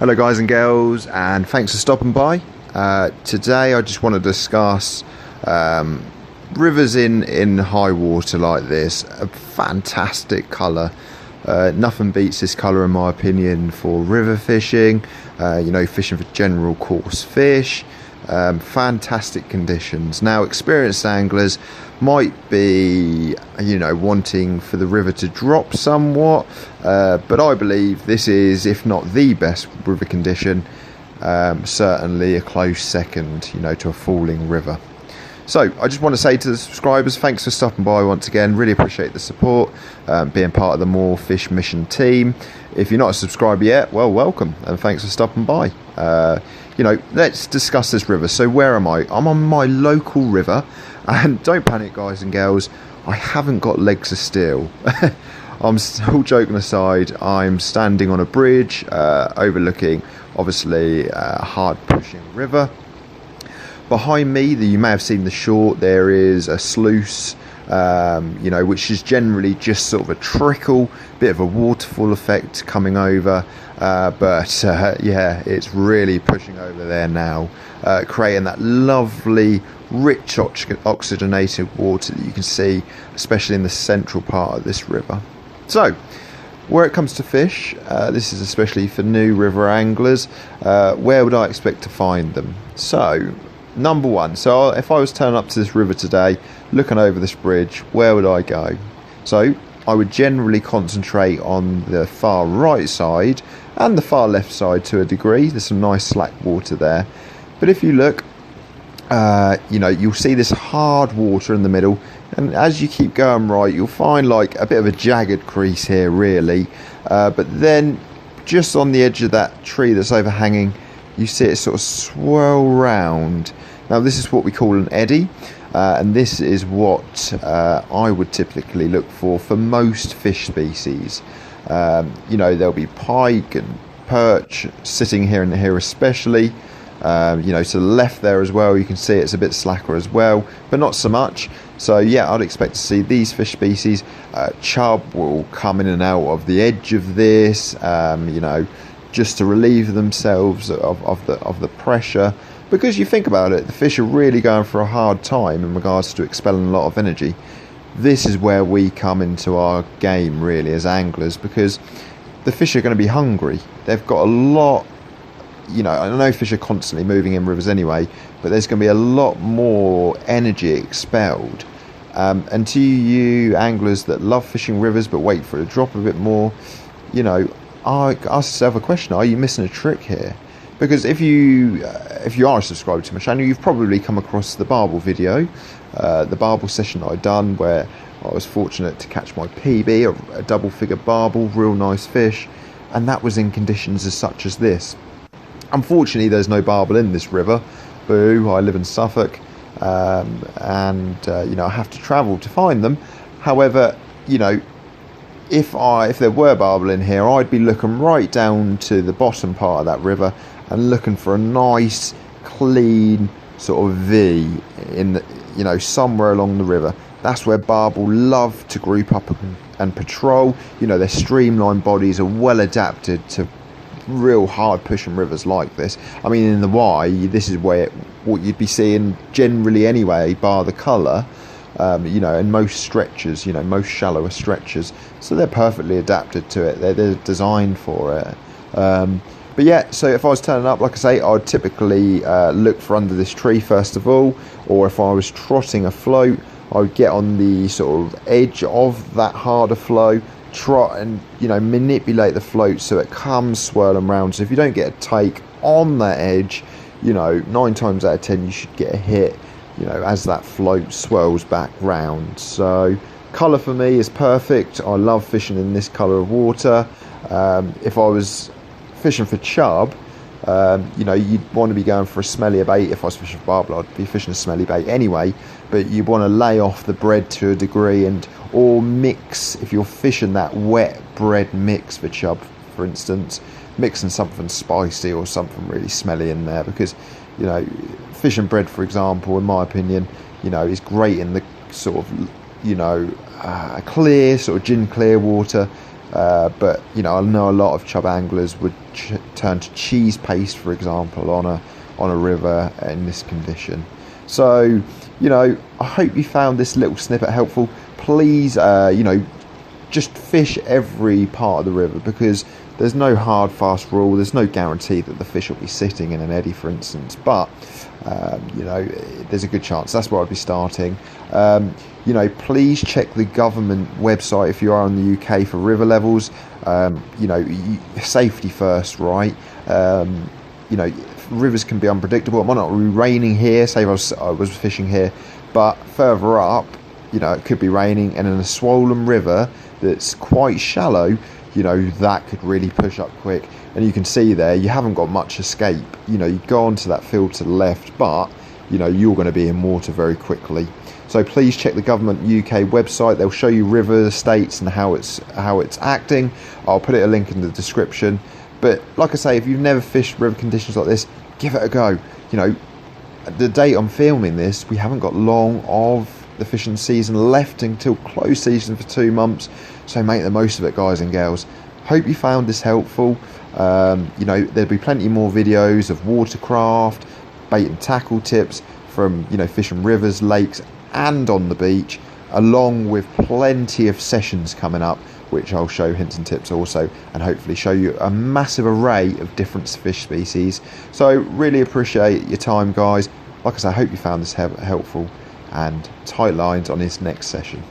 Hello guys and girls, and thanks for stopping by. Today I just want to discuss rivers in high water like this. A fantastic colour. Nothing beats this colour in my opinion for river fishing, fishing for general coarse fish. Fantastic conditions. Now experienced anglers might be wanting for the river to drop somewhat, but I believe this is, if not the best river condition, certainly a close second to a falling river. So I just want to say to the subscribers, thanks for stopping by once again. Really appreciate the support, being part of the More Fish Mission team. If you're not a subscriber yet, well, welcome, and thanks for stopping by. Let's discuss this river. So where am I? I'm on my local river, and don't panic guys and girls, I haven't got legs of steel. I'm still joking aside, I'm standing on a bridge overlooking obviously a hard pushing river. Behind me, you may have seen the short, there is a sluice, which is generally just sort of a trickle, bit of a waterfall effect coming over, but it's really pushing over there now, creating that lovely, rich oxygenated water that you can see, especially in the central part of this river. So, where it comes to fish, this is especially for new river anglers, where would I expect to find them? So, number one, so if I was turning up to this river today, looking over this bridge, where would I go? So I would generally concentrate on the far right side and the far left side to a degree. There's some nice slack water there, but if you look, you'll see this hard water in the middle, and as you keep going right, you'll find like a bit of a jagged crease here really, but then just on the edge of that tree that's overhanging, you see it sort of swirl round. Now this is what we call an eddy, and this is what I would typically look for most fish species. There'll be pike and perch sitting here and here especially. To the left there as well, you can see it's a bit slacker as well, but not so much. So yeah, I'd expect to see these fish species. Chub will come in and out of the edge of this, just to relieve themselves of the pressure, because you think about it, the fish are really going for a hard time in regards to expelling a lot of energy. This is where we come into our game really as anglers, because the fish are going to be hungry. They've got a lot, I know fish are constantly moving in rivers anyway, but there's going to be a lot more energy expelled, and to you anglers that love fishing rivers but wait for it to drop a bit more, I ask yourself a question: are you missing a trick here? Because if you are a subscriber to my channel, you've probably come across the barbel video, the barbel session that I've done, where I was fortunate to catch my PB, a double figure barbel, real nice fish, and that was in conditions as such as this. Unfortunately, there's no barbel in this river. Boo! I live in Suffolk, and I have to travel to find them. However, if there were barbel in here, I'd be looking right down to the bottom part of that river and looking for a nice, clean sort of V in the, somewhere along the river. That's where barbel love to group up and patrol. Their streamlined bodies are well adapted to real hard pushing rivers like this. I mean, in the Y, this is what you'd be seeing generally anyway, bar the colour. In most stretches, most shallower stretches, so they're perfectly adapted to it. They're designed for it. But yeah, so if I was turning up, like I say, I'd typically look for under this tree first of all, or if I was trotting a float, I would get on the sort of edge of that harder flow, trot and manipulate the float so it comes swirling round. So if you don't get a take on that edge, 9 times out of 10 you should get a hit, as that float swirls back round. So colour for me is perfect. I love fishing in this colour of water. If I was fishing for chub, you'd want to be going for a smellier bait. If I was fishing for barbel, I'd be fishing a smelly bait anyway, but you want to lay off the bread to a degree, or mix, if you're fishing that wet bread mix for chub for instance, mixing something spicy or something really smelly in there, because fish and bread, for example, in my opinion, is great in the sort of clear, sort of gin clear water, but you know, I know a lot of chub anglers would turn to cheese paste, for example, on a river in this condition. So, you know, I hope you found this little snippet helpful. Please, you know, just fish every part of the river, because there's no hard fast rule, there's no guarantee that the fish will be sitting in an eddy, for instance, but you know, there's a good chance. That's where I'd be starting. You know, please check the government website if you are in the UK for river levels. You know, safety first, right? You know, rivers can be unpredictable. It might not be raining here, say if I was fishing here, but further up, you know, it could be raining, and in a swollen river that's quite shallow, you know, that could really push up quick. And you can see there, you haven't got much escape. You know, you go onto that field to the left, but you know, you're going to be in water very quickly. So please check the government UK website. They'll show you river states and how it's acting. I'll put a link in the description. But like I say, if you've never fished river conditions like this, give it a go. You know, the date I'm filming this, we haven't got long of the fishing season left until close season for 2 months. So make the most of it, guys and girls. Hope you found this helpful. You know, there'll be plenty more videos of watercraft, bait and tackle tips from, you know, fishing rivers, lakes and on the beach, along with plenty of sessions coming up, which I'll show hints and tips also, and hopefully show you a massive array of different fish species. So really appreciate your time, guys. Like I say, I hope you found this helpful, and tight lines on this next session.